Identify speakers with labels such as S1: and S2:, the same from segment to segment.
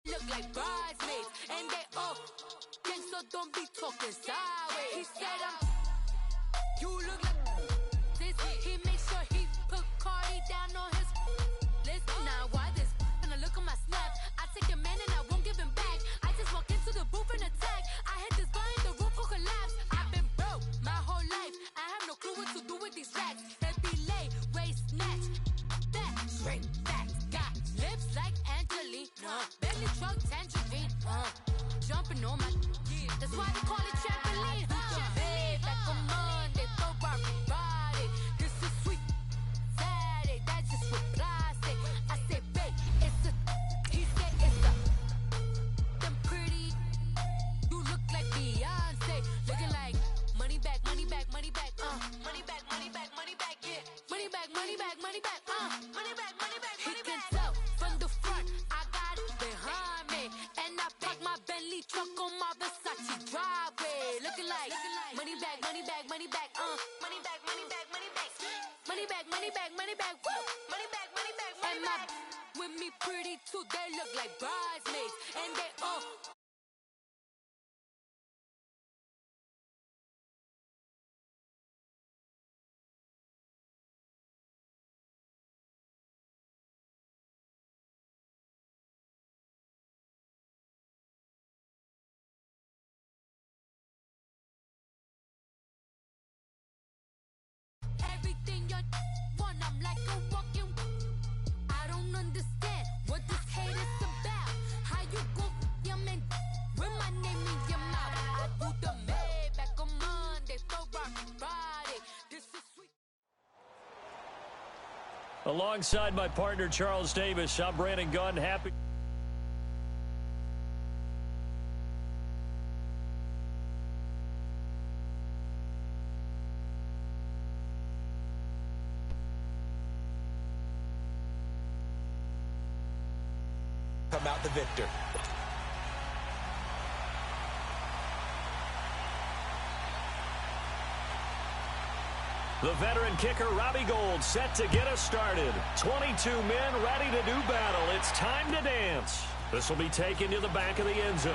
S1: look like bridesmaids, and they all gang, so don't be talking sideways. He said you look like this. He makes sure he put Cardi down on his list. Now why this? Gonna look at my snap. I take a man and I won't give him back. I just walk into the booth and attack. I hit this button, the roof will collapse. I've been broke my whole life. I have no clue what to do with these racks. Heavy lay, waist snatch, that straight back. Got lips like Angelina, belly truck tangerine. Jumping on my, that's why they call it trampoline. Babe, like a Monday, throw body. This is sweet Saturday, that's just with plastic. I say, babe, it's a, he said it's a, them pretty. You look like Beyonce, looking like money back, money back, money back, money back, money back, money back, yeah, money back, money back, money back, money back, money back. He can tell from the front, I got it behind me, and I park my Bentley truck on my Versace driveway, looking like money back, money back, money back, money back, money back, money back, money back, money back, money back, woo, money back, money back, money back. With me pretty too, they look like bridesmaids, and they all. Everything you want, I'm like a walking. I don't understand what this hate is about. How you go your man with my name in your mouth? I do the Maybach on Monday, throw body. This is sweet.
S2: Alongside my partner Charles Davis, I'm Brandon Gunn. Happy.
S3: Come out the victor.
S2: The veteran kicker Robbie Gould set to get us started. 22 men ready to do battle. It's time to dance. This will be taken to the back of the end zone.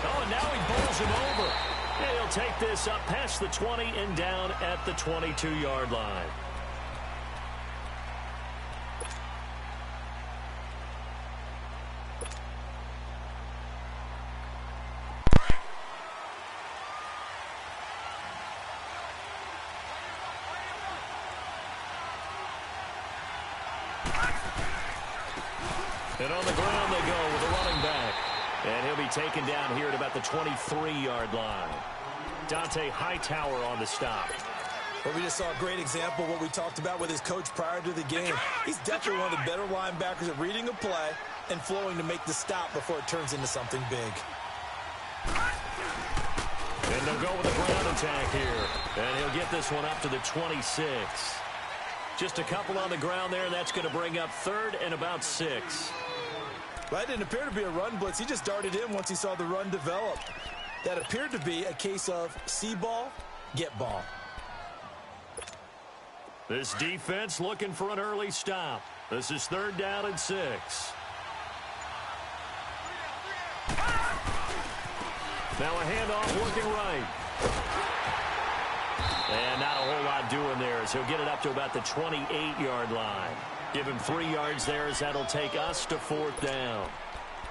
S2: Oh, and now he bowls him over. And he'll take this up past the 20 and down at the 22-yard line. And on the ground they go with a running back. And he'll be taken down here at about the 23-yard line. Dante Hightower on the stop.
S3: Well, we just saw a great example of what we talked about with his coach prior to the game. He's definitely one of the better linebackers at reading a play and flowing to make the stop before it turns into something big.
S2: And they'll go with a ground attack here. And he'll get this one up to the 26. Just a couple on the ground there, and that's going to bring up third and about 6.
S3: Well, that didn't appear to be a run blitz. He just darted in once he saw the run develop. That appeared to be a case of see ball, get ball.
S2: This defense looking for an early stop. This is 3rd down and 6. Now a handoff working right. And not a whole lot doing there as he'll get it up to about the 28-yard line. Give him 3 yards there as that'll take us to 4th down.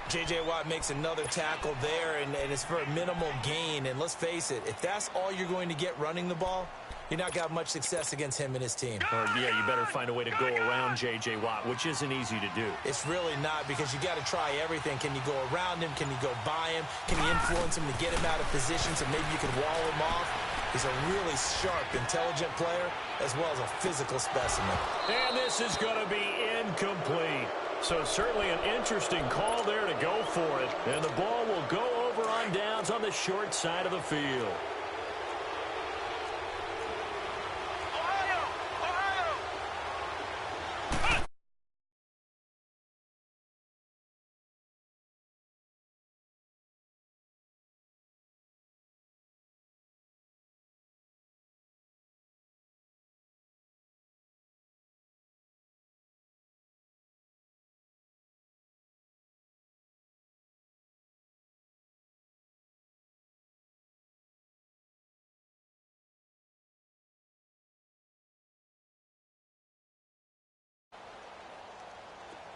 S3: J.J. Watt makes another tackle there, and it's for a minimal gain. And let's face it, if that's all you're going to get running the ball, you're not going to have much success against him and his team.
S2: Or, yeah, you better find a way to go around J.J. Watt, which isn't easy to do.
S3: It's really not, because you got to try everything. Can you go around him? Can you go by him? Can you influence him to get him out of position so maybe you can wall him off? He's a really sharp, intelligent player, as well as a physical specimen.
S2: And this is going to be incomplete. So certainly an interesting call there to go for it. And the ball will go over on downs on the short side of the field.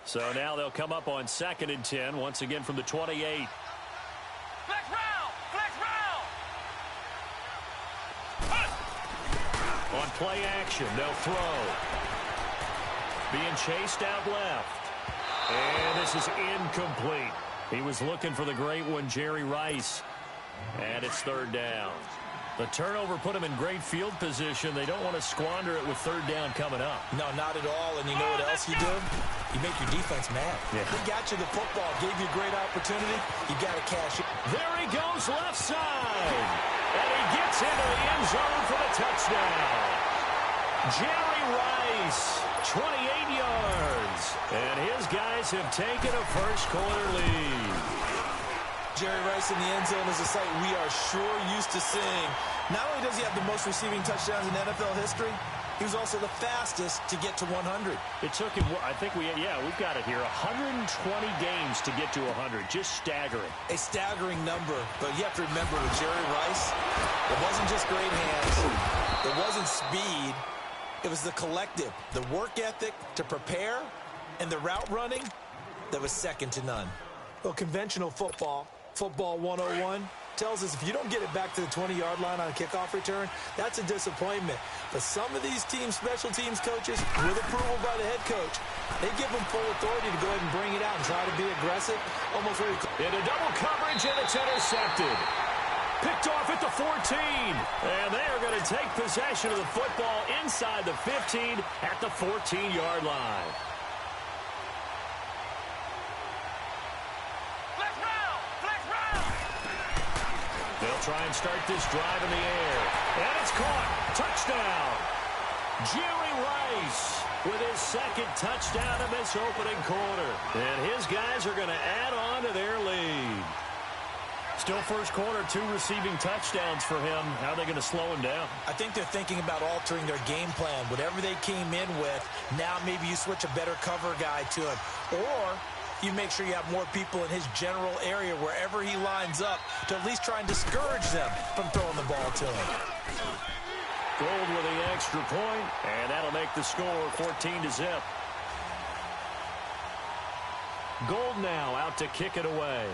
S2: So now they'll come up on 2nd and 10, once again from the 28.
S4: Flex round! Flex round!
S2: On play action, they'll throw. Being chased out left. And this is incomplete. He was looking for the great one, Jerry Rice. And it's 3rd down. The turnover put him in great field position. They don't want to squander it with 3rd down coming up.
S3: No, not at all. And you know what else you do? You make your defense mad.
S2: Yeah.
S3: They got you the football, gave you a great opportunity. You got to cash it.
S2: There he goes left side. And he gets into the end zone for the touchdown. Jerry Rice, 28 yards. And his guys have taken a first-quarter lead.
S3: Jerry Rice in the end zone is a sight we are sure used to seeing. Not only does he have the most receiving touchdowns in NFL history, he was also the fastest to get to 100.
S2: It took him, I think we've got it here, 120 games to get to 100. Just staggering.
S3: A staggering number, but you have to remember with Jerry Rice, it wasn't just great hands, it wasn't speed, it was the collective, the work ethic to prepare, and the route running that was second to none. Well, conventional football 101, tells us if you don't get it back to the 20-yard line on a kickoff return, that's a disappointment. But some of these teams, special teams coaches, with approval by the head coach, they give them full authority to go ahead and bring it out and try to be aggressive. Almost really
S2: into double coverage, and it's intercepted. Picked off at the 14. And they are going to take possession of the football inside the 15 at the 14-yard line. They'll try and start this drive in the air. And it's caught. Touchdown. Jerry Rice with his 2nd touchdown in this opening quarter. And his guys are going to add on to their lead. Still first quarter, 2 receiving touchdowns for him. How are they going to slow him down?
S3: I think they're thinking about altering their game plan. Whatever they came in with, now maybe you switch a better cover guy to him. Or you make sure you have more people in his general area wherever he lines up to at least try and discourage them from throwing the ball to him.
S2: Gold with the extra point, and that'll make the score 14-0. Gold now out to kick it away.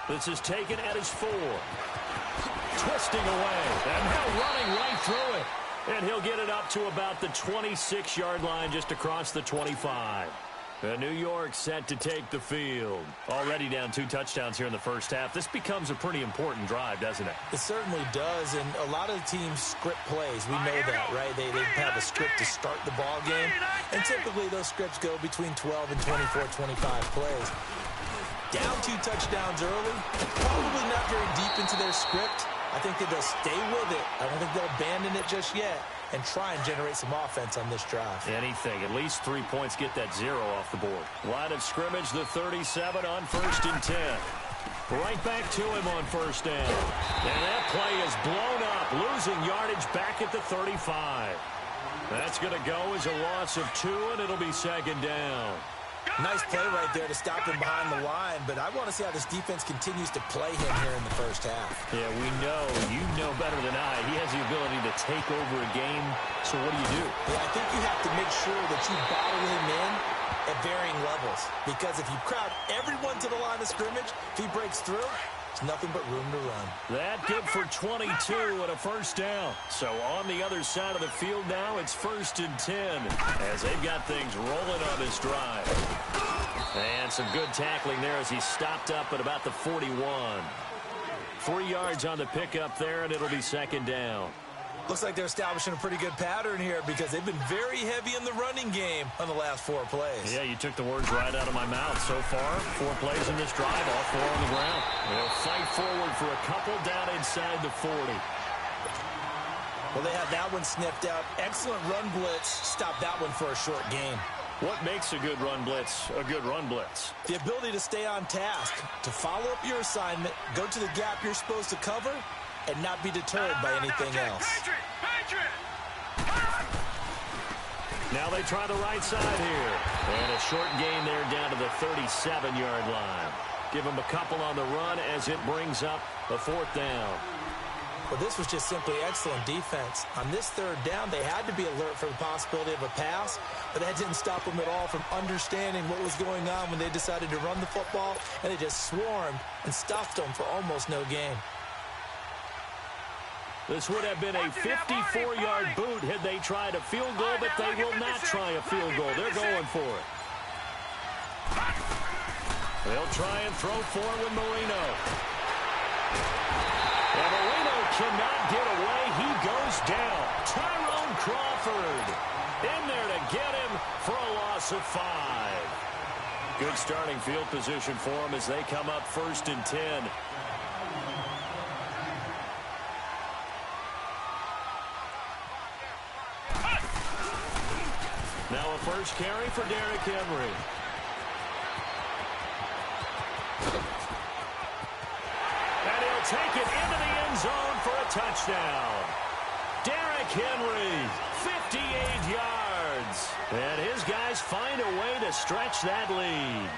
S2: This is taken at his 4. Twisting away, and now running right through it. And he'll get it up to about the 26-yard line, just across the 25. New York set to take the field. Already down 2 touchdowns here in the first half. This becomes a pretty important drive, doesn't it?
S3: It certainly does, and a lot of the teams script plays. We know that, right? They have a script to start the ball game, and typically those scripts go between 12 and 24, 25 plays. Down 2 touchdowns early, probably not very deep into their script. I think that they'll stay with it. I don't think they'll abandon it just yet and try and generate some offense on this drive.
S2: Anything. At least 3 points, get that 0 off the board. Line of scrimmage, the 37 on 1st and 10. Right back to him on 1st down. And that play is blown up, losing yardage back at the 35. That's going to go as a loss of 2, and it'll be 2nd down.
S3: Nice play right there to stop him behind the line, but I want to see how this defense continues to play him here in the first half.
S2: Yeah, we know. You know better than I. He has the ability to take over a game, so what do?
S3: Yeah, I think you have to make sure that you bottle him in at varying levels, because if you crowd everyone to the line of scrimmage, if he breaks through, it's nothing but room to run.
S2: That good for 22 and a 1st down. So on the other side of the field now, it's 1st and 10 as they've got things rolling on this drive. And some good tackling there as he stopped up at about the 41. 3 yards on the pickup there, and it'll be 2nd down.
S3: Looks like they're establishing a pretty good pattern here because they've been very heavy in the running game on the last 4 plays.
S2: Yeah, you took the words right out of my mouth. So far, 4 plays in this drive, all 4 on the ground. They'll fight forward for a couple down inside the 40.
S3: Well, they had that one sniffed out. Excellent run blitz. Stopped that one for a short gain.
S2: What makes a good run blitz a good run blitz?
S3: The ability to stay on task, to follow up your assignment, go to the gap you're supposed to cover, and not be deterred by anything else.
S2: Now they try the right side here. And a short gain there down to the 37-yard line. Give them a couple on the run as it brings up a 4th down.
S3: Well, this was just simply excellent defense. On this third down, they had to be alert for the possibility of a pass, but that didn't stop them at all from understanding what was going on when they decided to run the football, and they just swarmed and stuffed them for almost no gain.
S2: This would have been a 54-yard boot had they tried a field goal, but they will not try a field goal. They're going for it. They'll try and throw for it with Marino. And Marino cannot get away. He goes down. Tyrone Crawford in there to get him for a loss of 5. Good starting field position for them as they come up 1st and 10. Now a first carry for Derrick Henry. And he'll take it into the end zone for a touchdown. Derrick Henry, 58 yards. And his guys find a way to stretch that lead.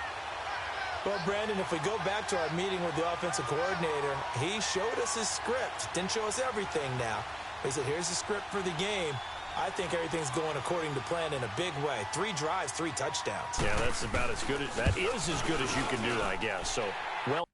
S3: Well, Brandon, if we go back to our meeting with the offensive coordinator, he showed us his script. Didn't show us everything now. He said, here's the script for the game. I think everything's going according to plan in a big way. 3 drives, 3 touchdowns.
S2: Yeah, that's about as good as, that is as good as you can do, I guess. So, well.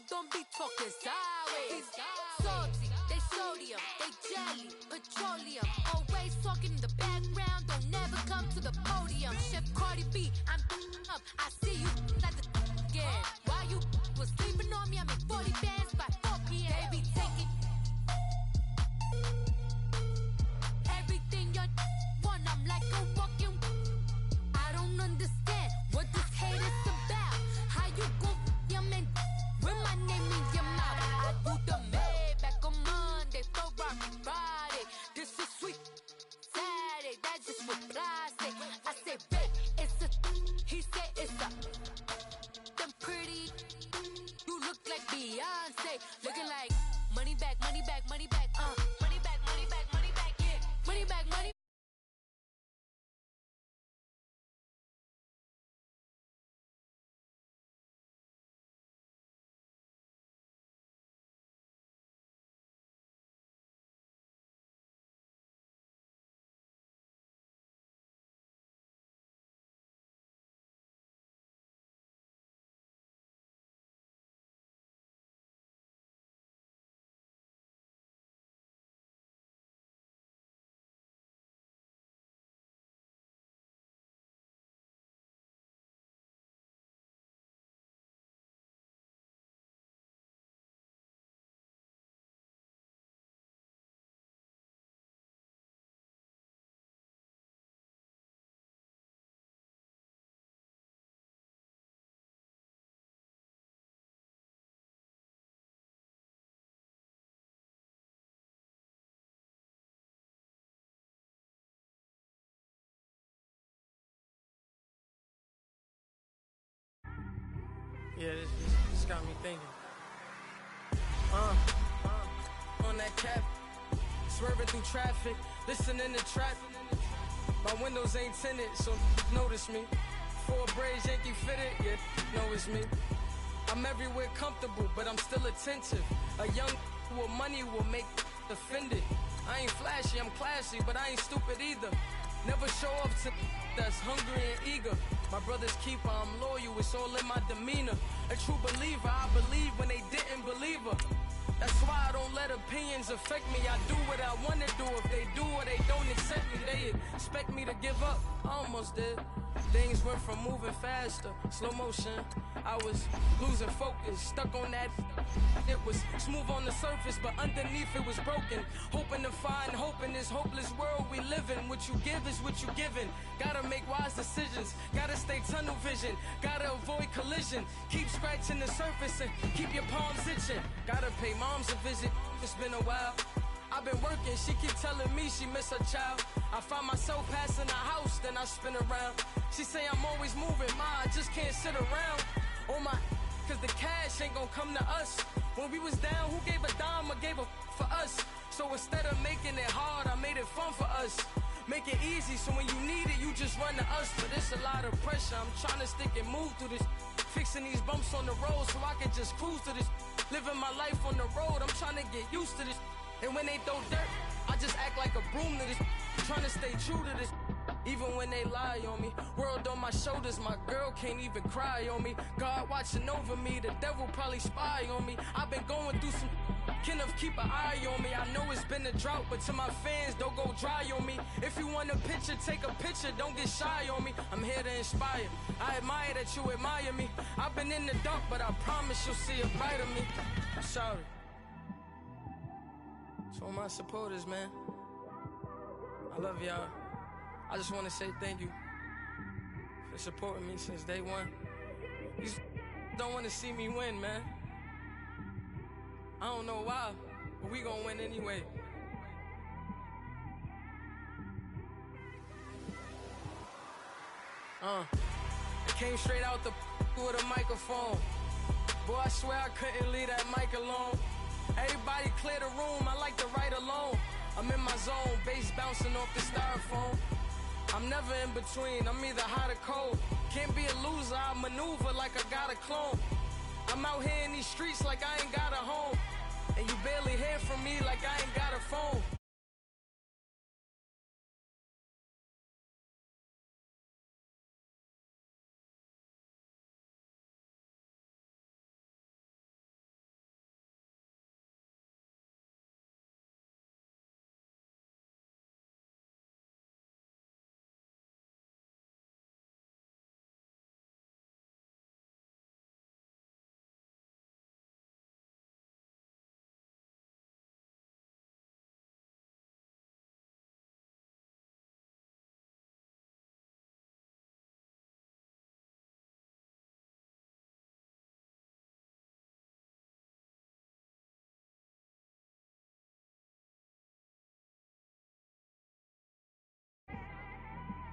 S1: Don't be talking sideways. Salty, they sodium, they jelly, petroleum. Always talking in the background, don't never come to the podium. Chef Cardi B, I'm up. I see you like the again. While you was sleeping on me, I made 40 bands by 4 p.m. They be taking everything you want. I'm like a walking. I don't understand what this hate is about. How you go, your man? With my name in your mouth, I do the Maybach on Monday, Ferrari Friday. This is sweet Saturday, that's just for plastic. I say, babe, it's a, he said it's a. Them pretty, you look like Beyonce, looking like money back, money back, money back, money back, money back, money back, yeah, money back, money.
S5: Yeah, this got me thinking. On that cap, swerving through traffic, listening to trap. My windows ain't tinted, so notice me. 4 braids, Yankee fitted, yeah, know it's me. I'm everywhere comfortable, but I'm still attentive. A young with money will make offended. I ain't flashy, I'm classy, but I ain't stupid either. Never show up to that's hungry and eager. My brother's keeper, I'm loyal, it's all in my demeanor. A true believer, I believe when they didn't believe her. That's why I don't let opinions affect me. I do what I want to do. If they do or they don't accept me, they expect me to give up. I almost did. Things went from moving faster, slow motion. I was losing focus, stuck on that. It was smooth on the surface, but underneath it was broken. Hoping to find hope in this hopeless world we live in. What you give is what you given. Gotta make wise decisions. Gotta stay tunnel vision. Gotta avoid collision. Keep scratching the surface and keep your palms itching. Gotta pay moms a visit. It's been a while. I've been working, she keep telling me she miss her child. I find myself passing the house, then I spin around. She say I'm always moving, ma, I just can't sit around. Oh my, cause the cash ain't gonna come to us. When we was down, who gave a dime or gave a for us? So instead of making it hard, I made it fun for us. Make it easy, so when you need it, you just run to us. But it's a lot of pressure, I'm trying to stick and move through this. Fixing these bumps on the road so I can just cruise to this. Living my life on the road, I'm trying to get used to this. And when they throw dirt, I just act like a broom to this. Trying to stay true to this. Even when they lie on me. World on my shoulders, my girl can't even cry on me. God watching over me, the devil probably spy on me. I've been going through some Kenneth, keep an eye on me. I know it's been a drought, but to my fans, don't go dry on me. If you want a picture, take a picture, don't get shy on me. I'm here to inspire. I admire that you admire me. I've been in the dark, but I promise you'll see a bright of me. I'm sorry. To all my supporters, man, I love y'all. I just want to say thank you for supporting me since day one. You don't want to see me win, man. I don't know why, but we gonna win anyway. It came straight out the with a microphone. Boy, I swear I couldn't leave that mic alone. Everybody clear the room, I like to write alone. I'm in my zone, bass bouncing off the styrofoam. I'm never in between, I'm either hot or cold. Can't be a loser, I maneuver like I got a clone. I'm out here in these streets like I ain't got a home. And you barely hear from me like I ain't got a phone.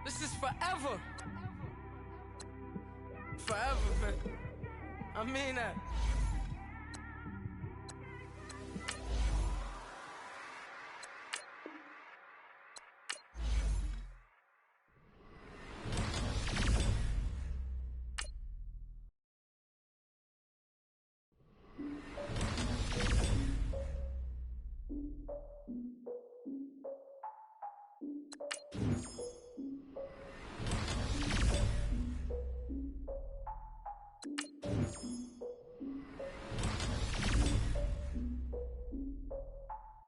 S5: This is forever. Forever, man. I mean that.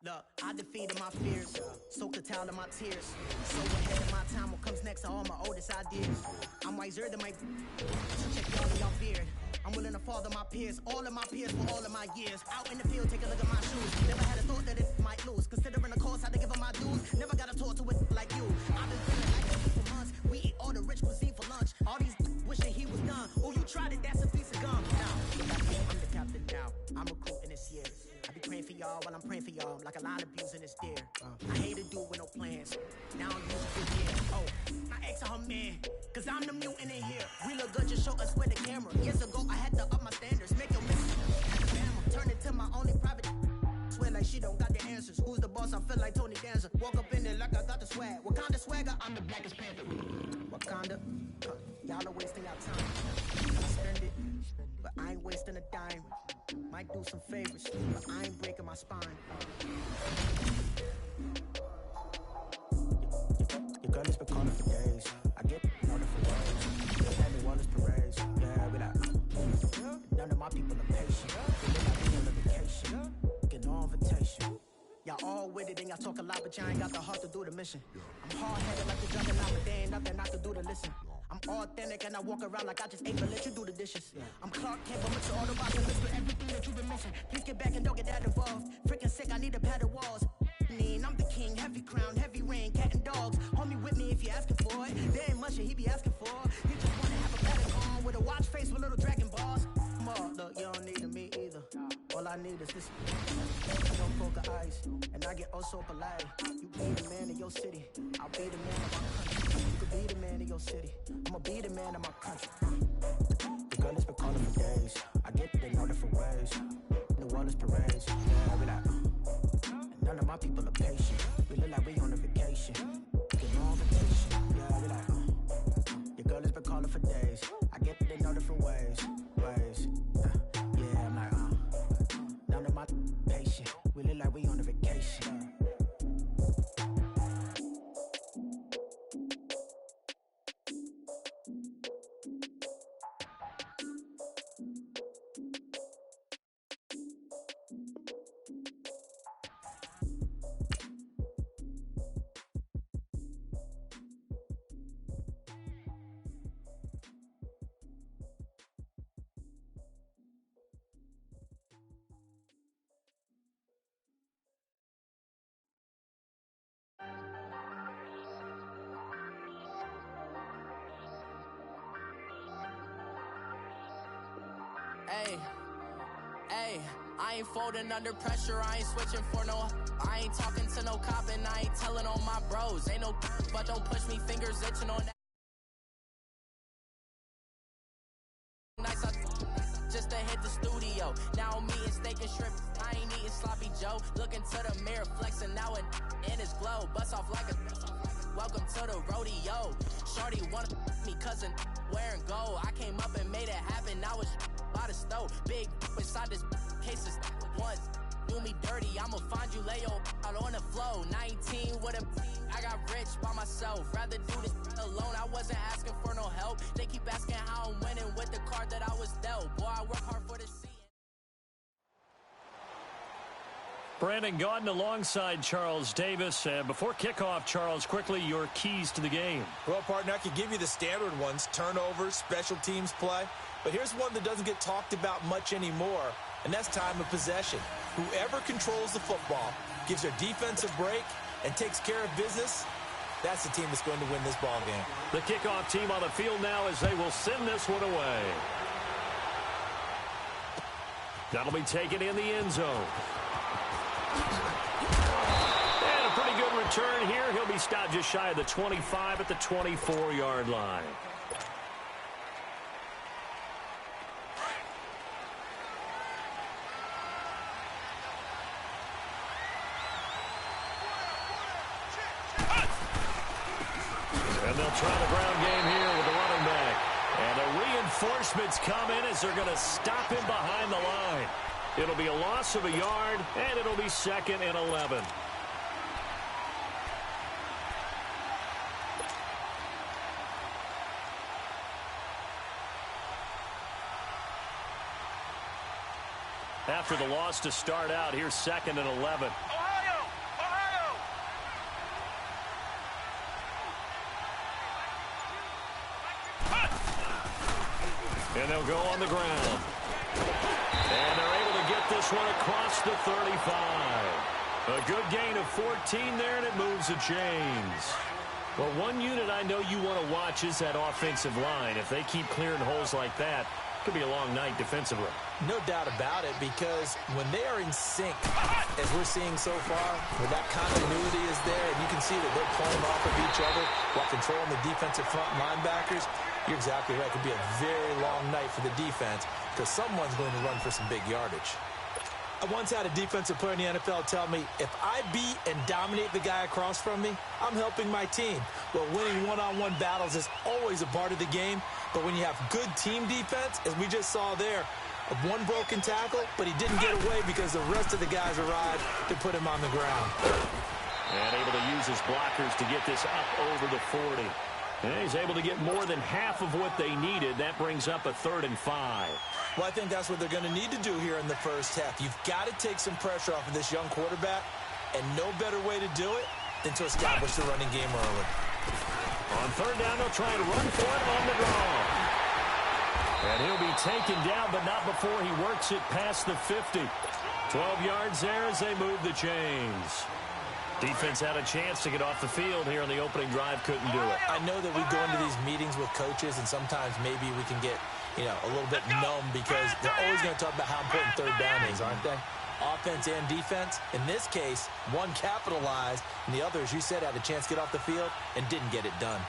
S6: Look, I defeated my fears, soaked the towel in my tears. So ahead of my time, what comes next are all my oldest ideas. I'm wiser than my so check y'all in y'all beard. I'm willing to father my peers, all of my peers for all of my years. Out in the field, take a look at my shoes. Never had a thought that it might lose. Considering the cost, I had to give them my dues. Never got to talk to it like you. I've been feeling like this for months. We eat all the rich cuisine for lunch. All these wishing he was done. Oh, you tried it, that's a piece of gum. Now, look at me, I'm the captain now. I'm recruiting this year. I be be praying for y'all while I'm praying for y'all. Like a line abusing this deer. I hate a dude with no plans. Now I'm using good gear. Oh, I asked her man, cause I'm the mutant in here. We look good, just show us where the camera. Years ago, I had to up my standards. Make your miss. Turn it to my only private. Swear like she don't got the answers. Who's the boss? I feel like Tony Danza. Walk up in there like I got the swag. What kind of swagger? I'm the blackest panther. Wakanda. Y'all are wasting your time. I spend it, but I ain't wasting a dime. Might do some favors, but I ain't breaking my spine. Your girl has been calling for days. I get order for days. Family wellness parades. Yeah, we like. None of my people are patient. They look like we on a vacation. Get no invitation. Y'all all with it and y'all talk a lot, but y'all ain't got the heart to do the mission. I'm hard-headed like the juggernaut, but there ain't nothing I can do to listen. I'm authentic and I walk around like I just ate, but let you do the dishes. I'm Clark Kent, but mix all the box and mix with everything that you've been missing. Please get back and don't get that involved. Freaking sick, I need a pad of walls. I'm the king, heavy crown, heavy rain, cat and dogs. Homie with me if you're asking for it. There ain't much that he be asking for. He just wanna have a pattern on with a watch face with little dragon balls. Look, you don't need me either. All I need is this. Don't poker eyes, and I get oh so polite. You be the man of your city, I'll be the man of my country. You could be the man of your city, I'ma be the man of my country. The girl has been calling for days. I get it in all different ways. New Orleans parades, yeah, we like. None of my people are patient. We look like we on a vacation. Get no invitation, yeah, we like. Your girl has been calling for days. I get it in all different ways. Yeah, I'm like, none of my patient. We look like we on a vacation.
S7: Hey, I ain't folding under pressure, I ain't switching for no. I ain't talking to no cop and I ain't telling on my bros. Ain't no but don't push me, fingers itching on that. Nice, just to hit the studio. Now I'm eating steak and shrimp. I ain't eating sloppy Joe. Looking to the mirror, flexing now and in his glow. Bust off like a. Welcome to the rodeo. Shorty wanna me cousin wearing gold. I came up and made it happen. Now it's by the stove. Big inside this cases once. Do me dirty, I'ma find you lay out on the floor. 19 with a I got rich by myself. Rather do this alone. I wasn't asking for no help. They keep asking how I'm winning with the card that I was dealt. Boy, I work hard for this scene.
S2: Brandon Gaudin alongside Charles Davis. And before kickoff, Charles, quickly, your keys to the game.
S3: Well, partner, I could give you the standard ones, turnovers, special teams play. But here's one that doesn't get talked about much anymore, and that's time of possession. Whoever controls the football, gives their defense a break, and takes care of business, that's the team that's going to win this ball game.
S2: The kickoff team on the field now as they will send this one away. That'll be taken in the end zone. And a pretty good return here. He'll be stopped just shy of the 25 at the 24-yard line. And they'll try the ground game here with the running back. And the reinforcements come in as they're going to stop him behind the line. It'll be a loss of a yard, and it'll be 2nd and 11. After the loss to start out, here's 2nd and 11. And they'll go on the ground. And they're able to get this one across the 35. A good gain of 14 there, and it moves the chains. Well, one unit I know you want to watch is that offensive line. If they keep clearing holes like that, Could be a long night defensively.
S3: No doubt about it, because when they are in sync, as we're seeing so far, where that continuity is there, and you can see that they're playing off of each other while controlling the defensive front linebackers, you're exactly right. It could be a very long night for the defense because someone's going to run for some big yardage. I once had a defensive player in the NFL tell me, if I beat and dominate the guy across from me, I'm helping my team. Well, winning one-on-one battles is always a part of the game, but when you have good team defense, as we just saw there, one broken tackle, but he didn't get away because the rest of the guys arrived to put him on the ground.
S2: And able to use his blockers to get this up over the 40. And he's able to get more than half of what they needed. That brings up a 3rd and 5.
S3: Well, I think that's what they're going to need to do here in the first half. You've got to take some pressure off of this young quarterback, and no better way to do it than to establish the running game early.
S2: On 3rd down, they'll try and run for it on the draw. And he'll be taken down, but not before he works it past the 50. 12 yards there as they move the chains. Defense had a chance to get off the field here on the opening drive, couldn't do it.
S3: I know that we go into these meetings with coaches, and sometimes maybe we can get, a little bit numb because they're always going to talk about how important 3rd down is, aren't they? Offense and defense. In this case, one capitalized, and the other, as you said, had a chance to get off the field and didn't get it done.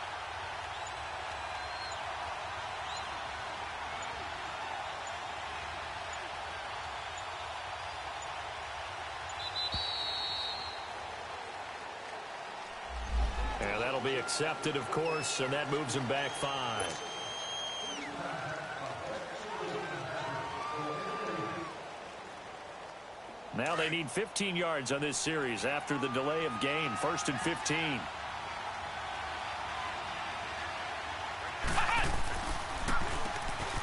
S2: And that'll be accepted, of course, and that moves him back 5. Now they need 15 yards on this series after the delay of game. 1st and 15.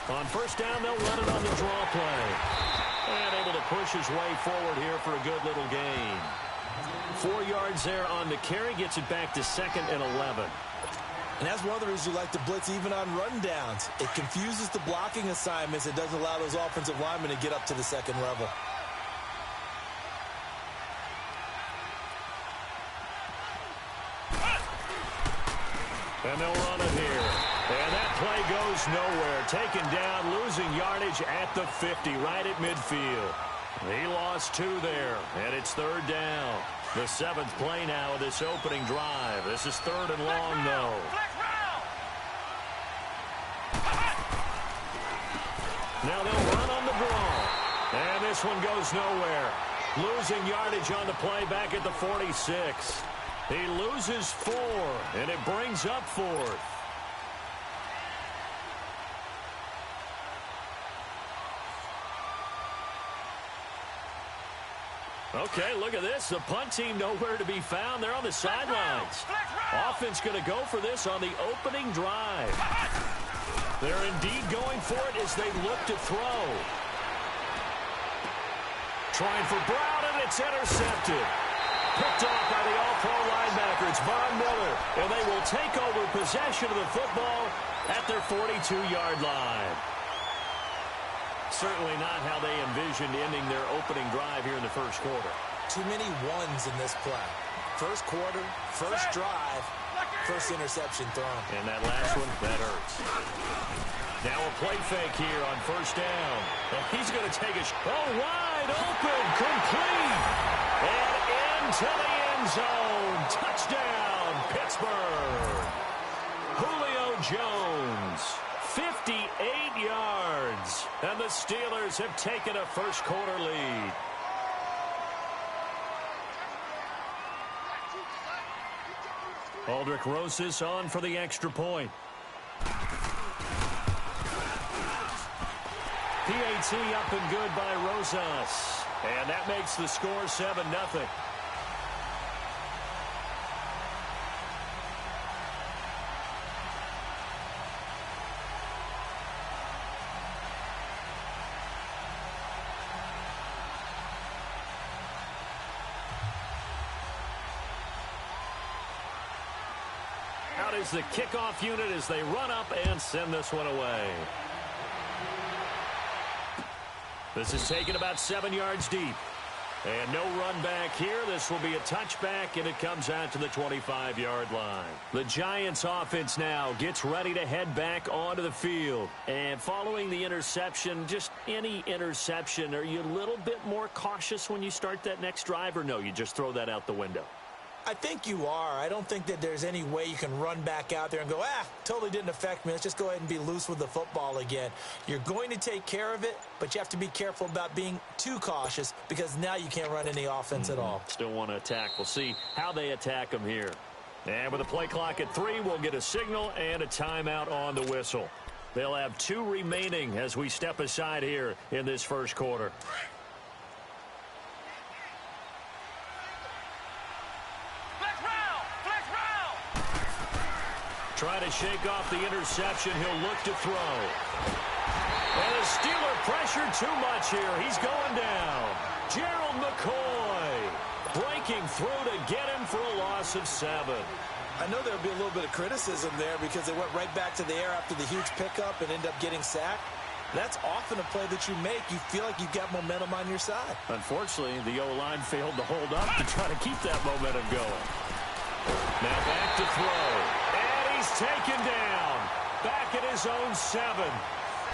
S2: On 1st down, they'll run it on the draw play. And able to push his way forward here for a good little gain. 4 yards there on the carry, gets it back to 2nd and 11.
S3: And that's one of the reasons you like to blitz even on rundowns. It confuses the blocking assignments. It doesn't allow those offensive linemen to get up to the 2nd level.
S2: And they'll run it here. And that play goes nowhere. Taken down, losing yardage at the 50, right at midfield. He lost 2 there, and it's 3rd down. The 7th play now of this opening drive. This is 3rd and long, though. Now they'll run on the draw. And this one goes nowhere. Losing yardage on the play back at the 46. He loses 4, and it brings up 4th. Okay, look at this. The punt team nowhere to be found. They're on the sidelines. Offense going to go for this on the opening drive. They're indeed going for it as they look to throw. Trying for Brown, and it's intercepted. Picked off by the all-pro linebacker. It's Von Miller, and they will take over possession of the football at their 42-yard line. Certainly not how they envisioned ending their opening drive here in the first quarter.
S3: Too many ones in this play. First quarter, first drive, first interception thrown.
S2: And that last one, that hurts. Now a play fake here on 1st down. And he's going to take a wide open, complete. And into the end zone. Touchdown, Pittsburgh. Julio Jones. 58 yards, and the Steelers have taken a first quarter lead. Aldrich Rosas on for the extra point. PAT up and good by Rosas, and that makes the score 7-0. Out is the kickoff unit as they run up and send this one away. This is taken about 7 yards deep. And no run back here. This will be a touchback, and it comes out to the 25-yard line. The Giants offense now gets ready to head back onto the field. And following the interception, just any interception, are you a little bit more cautious when you start that next drive, or no, you just throw that out the window?
S3: I think you are. I don't think that there's any way you can run back out there and go, totally didn't affect me. Let's just go ahead and be loose with the football again. You're going to take care of it, but you have to be careful about being too cautious because now you can't run any offense at all.
S2: Still want to attack. We'll see how they attack them here. And with the play clock at 3, we'll get a signal and a timeout on the whistle. They'll have 2 remaining as we step aside here in this first quarter. Try to shake off the interception. He'll look to throw. And the Steeler pressured too much here. He's going down. Gerald McCoy breaking through to get him for a loss of 7.
S3: I know there'll be a little bit of criticism there because they went right back to the air after the huge pickup and end up getting sacked. That's often a play that you make. You feel like you've got momentum on your side.
S2: Unfortunately, the O-line failed to hold up to try to keep that momentum going. Now back to throw. He's taken down, back at his own 7.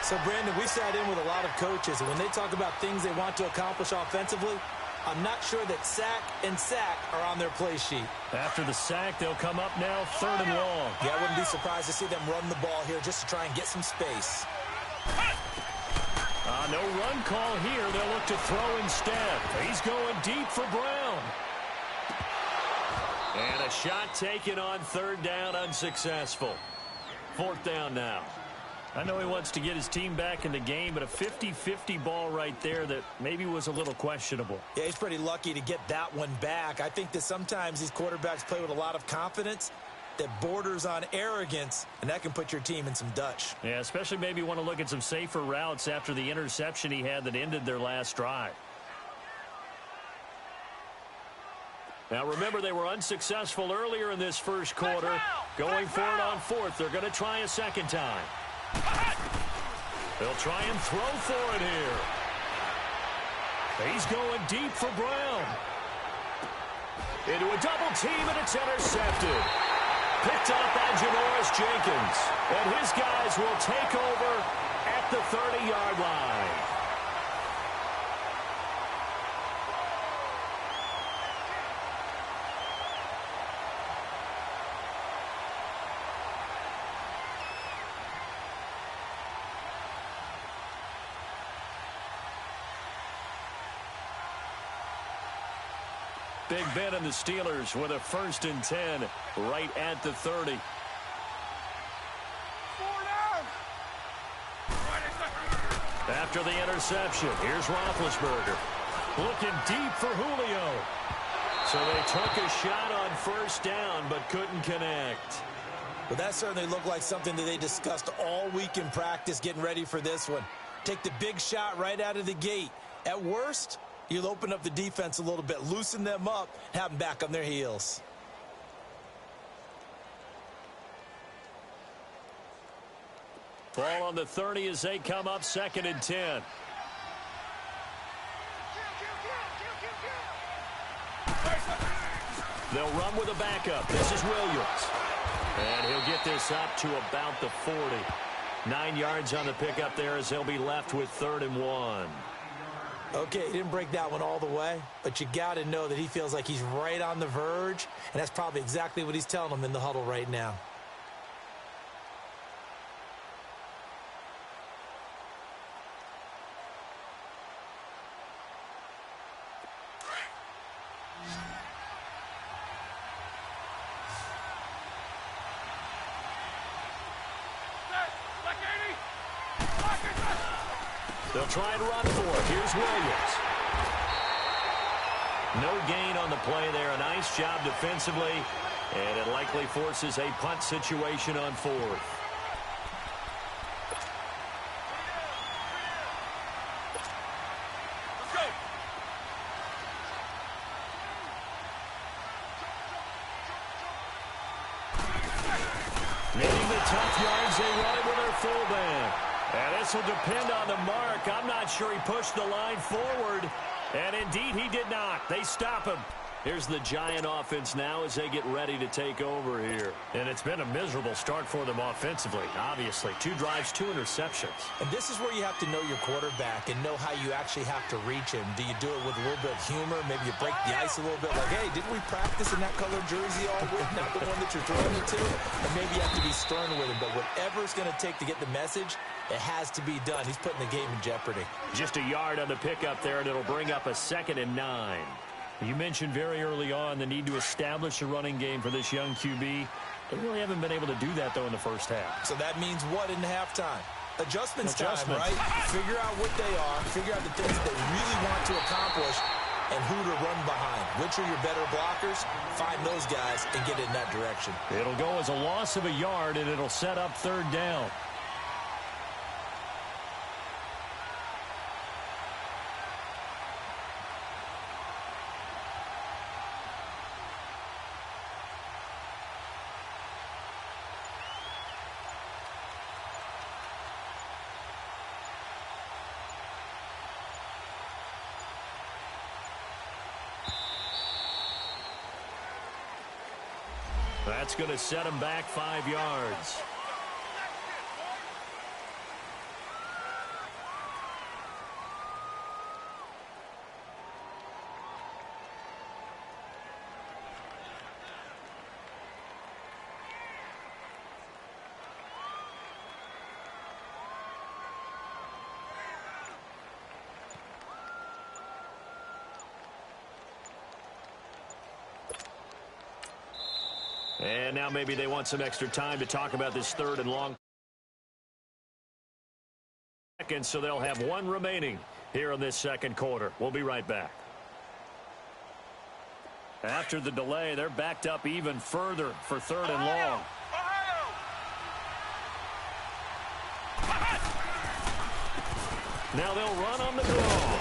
S3: So, Brandon, we sat in with a lot of coaches, and when they talk about things they want to accomplish offensively, I'm not sure that sack and sack are on their play sheet.
S2: After the sack, they'll come up now 3rd and long.
S3: Yeah, I wouldn't be surprised to see them run the ball here just to try and get some space.
S2: No run call here. They'll look to throw instead. He's going deep for Brown. And a shot taken on 3rd down, unsuccessful. 4th down now. I know he wants to get his team back in the game, but a 50-50 ball right there that maybe was a little questionable.
S3: Yeah, he's pretty lucky to get that one back. I think that sometimes these quarterbacks play with a lot of confidence that borders on arrogance, and that can put your team in some Dutch.
S2: Yeah, especially maybe want to look at some safer routes after the interception he had that ended their last drive. Now, remember, they were unsuccessful earlier in this first quarter. Going for it on 4th. They're going to try a second time. They'll try and throw for it here. He's going deep for Brown. Into a double team, and it's intercepted. Picked up by Janoris Jenkins. And his guys will take over at the 30-yard line. Big Ben and the Steelers with a 1st and 10 right at the 30. After the interception, here's Roethlisberger. Looking deep for Julio. So they took a shot on 1st down but couldn't connect.
S3: But that certainly looked like something that they discussed all week in practice getting ready for this one. Take the big shot right out of the gate. At worst, you'll open up the defense a little bit, loosen them up, have them back on their heels.
S2: Ball on the 30 as they come up 2nd and 10. They'll run with a backup. This is Williams. And he'll get this up to about the 40. 9 yards on the pickup there as they'll be left with 3rd and 1.
S3: Okay, he didn't break that one all the way, but you got to know that he feels like he's right on the verge, and that's probably exactly what he's telling them in the huddle right now.
S2: They'll try and run for it. Here's Williams. No gain on the play there. A nice job defensively, and it likely forces a punt situation on 4th. Needing the tough yards, they run it with their fullback. And this will depend on the mark. I'm not sure he pushed the line forward. And indeed he did not. They stop him. Here's the Giant offense now as they get ready to take over here. And it's been a miserable start for them offensively, obviously. 2 drives, 2 interceptions.
S3: And this is where you have to know your quarterback and know how you actually have to reach him. Do you do it with a little bit of humor? Maybe you break the ice a little bit like, hey, didn't we practice in that colored jersey all week? Not the one that you're throwing it to? Or maybe you have to be stern with him. But whatever it's going to take to get the message, it has to be done. He's putting the game in jeopardy.
S2: Just a yard on the pickup there, and it'll bring up a 2nd and 9. You mentioned very early on the need to establish a running game for this young QB. They really haven't been able to do that, though, in the first half.
S3: So that means what in halftime? Adjustments time, right? Figure out what they are. Figure out the things they really want to accomplish and who to run behind. Which are your better blockers? Find those guys and get in that direction.
S2: It'll go as a loss of a yard, and it'll set up 3rd down. That's going to set him back 5 yards. And now maybe they want some extra time to talk about this 3rd and long. So they'll have 1 remaining here in this 2nd quarter. We'll be right back. After the delay, they're backed up even further for 3rd and long. Now they'll run on the draw.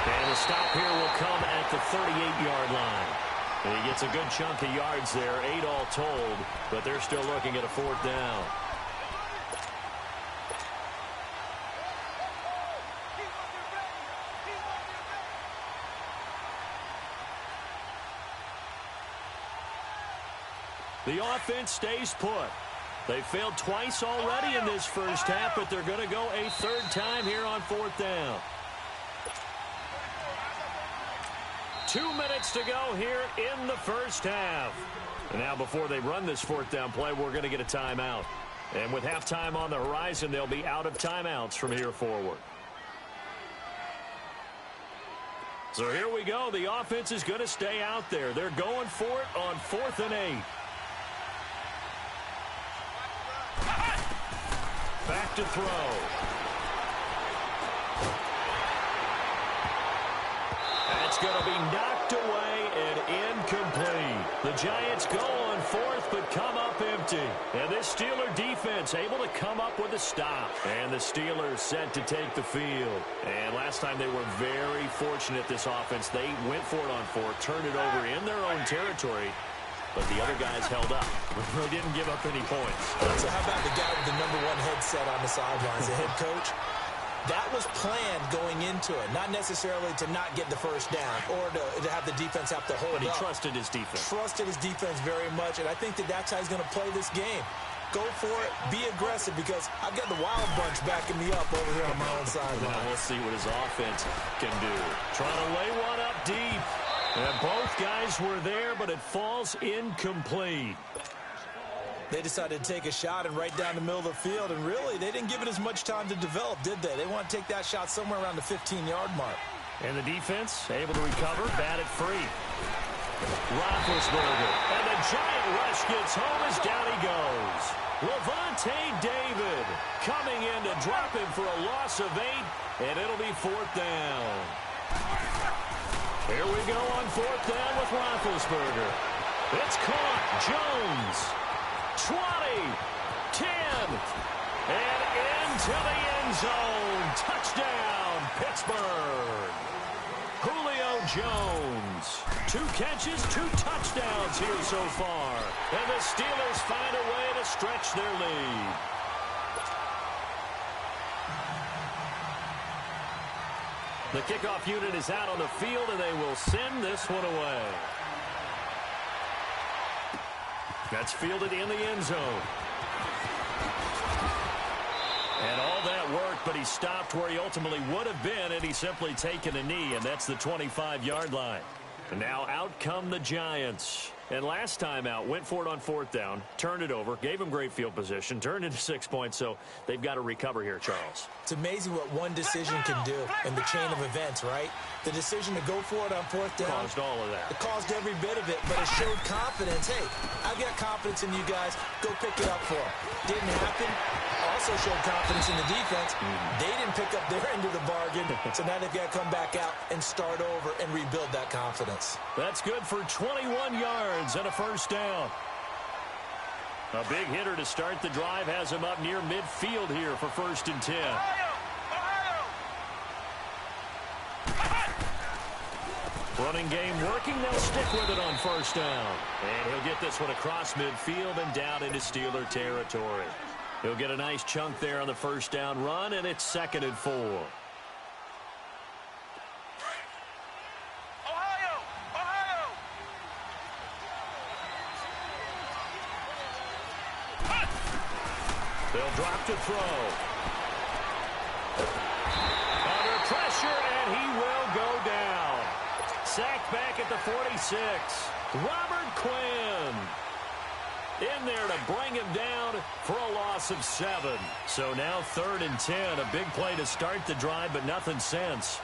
S2: And the stop here will come at the 38-yard line. And he gets a good chunk of yards there, 8 all told, but they're still looking at a 4th down. The offense stays put. They failed twice already in this first half, but they're going to go a 3rd time here on 4th down. 2 minutes to go here in the first half. And now before they run this 4th down play, we're going to get a timeout. And with halftime on the horizon, they'll be out of timeouts from here forward. So here we go. The offense is going to stay out there. They're going for it on 4th and 8. Back to throw. That's going to be knocked away and incomplete. The Giants go on 4th but come up empty. And this Steeler defense able to come up with a stop. And the Steelers set to take the field. And last time they were very fortunate, this offense. They went for it on 4th, turned it over in their own territory. But the other guys held up. Really didn't give up any points.
S3: So how about the guy with the #1 headset on the sidelines, the head coach? That was planned going into it, not necessarily to not get the first down or to have the defense have to hold
S2: But he
S3: up.
S2: trusted his defense.
S3: Trusted his defense very much, and I think that's how he's going to play this game. Go for it, be aggressive, because I've got the wild bunch backing me up over here on my own sideline.
S2: Now we'll see what his offense can do. Trying to lay one up deep. And both guys were there, but it falls incomplete.
S3: They decided to take a shot and right down the middle of the field, and really, they didn't give it as much time to develop, did they? They want to take that shot somewhere around the 15-yard mark.
S2: And the defense able to recover, bat it free. Roethlisberger, and the Giant rush gets home as down he goes. Levante David coming in to drop him for a loss of 8, and it'll be 4th down. Here we go on 4th down with Roethlisberger. It's caught. Jones. 20, 10, and into the end zone. Touchdown, Pittsburgh. Julio Jones. 2 catches, 2 touchdowns here so far. And the Steelers find a way to stretch their lead. The kickoff unit is out on the field, and they will send this one away. That's fielded in the end zone. And all that worked, but he stopped where he ultimately would have been, and he's simply taken a knee, and that's the 25-yard line. And now out come the Giants. And last time out, went for it on 4th down, turned it over, gave him great field position, turned into 6 points, so they've got to recover here, Charles.
S3: It's amazing what one decision can do in the chain of events, right? The decision to go for it on 4th down.
S2: Caused all of that.
S3: It caused every bit of it, but it showed confidence. Hey, I've got confidence in you guys. Go pick it up for them. Didn't happen. Also showed confidence in the defense. They didn't pick up their end of the bargain, so now they've got to come back out and start over and rebuild that confidence.
S2: That's good for 21 yards and a first down. A big hitter to start the drive has him up near midfield here for 1st and 10. Running game working. They'll stick with it on 1st down. And he'll get this one across midfield and down into Steeler territory. He'll get a nice chunk there on the 1st down run, and it's 2nd and 4. They'll drop to throw. Under pressure, and he will go down. Sacked back at the 46. Robert Quinn in there to bring him down for a loss of 7. So now 3rd and 10. A big play to start the drive, but nothing since.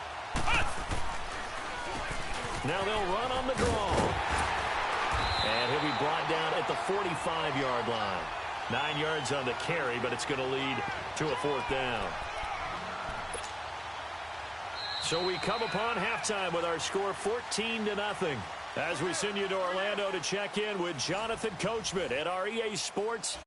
S2: Now they'll run on the draw. And he'll be brought down at the 45-yard line. 9 yards on the carry, but it's going to lead to a 4th down. So we come upon halftime with our score 14-0. As we send you to Orlando to check in with Jonathan Coachman at our EA Sports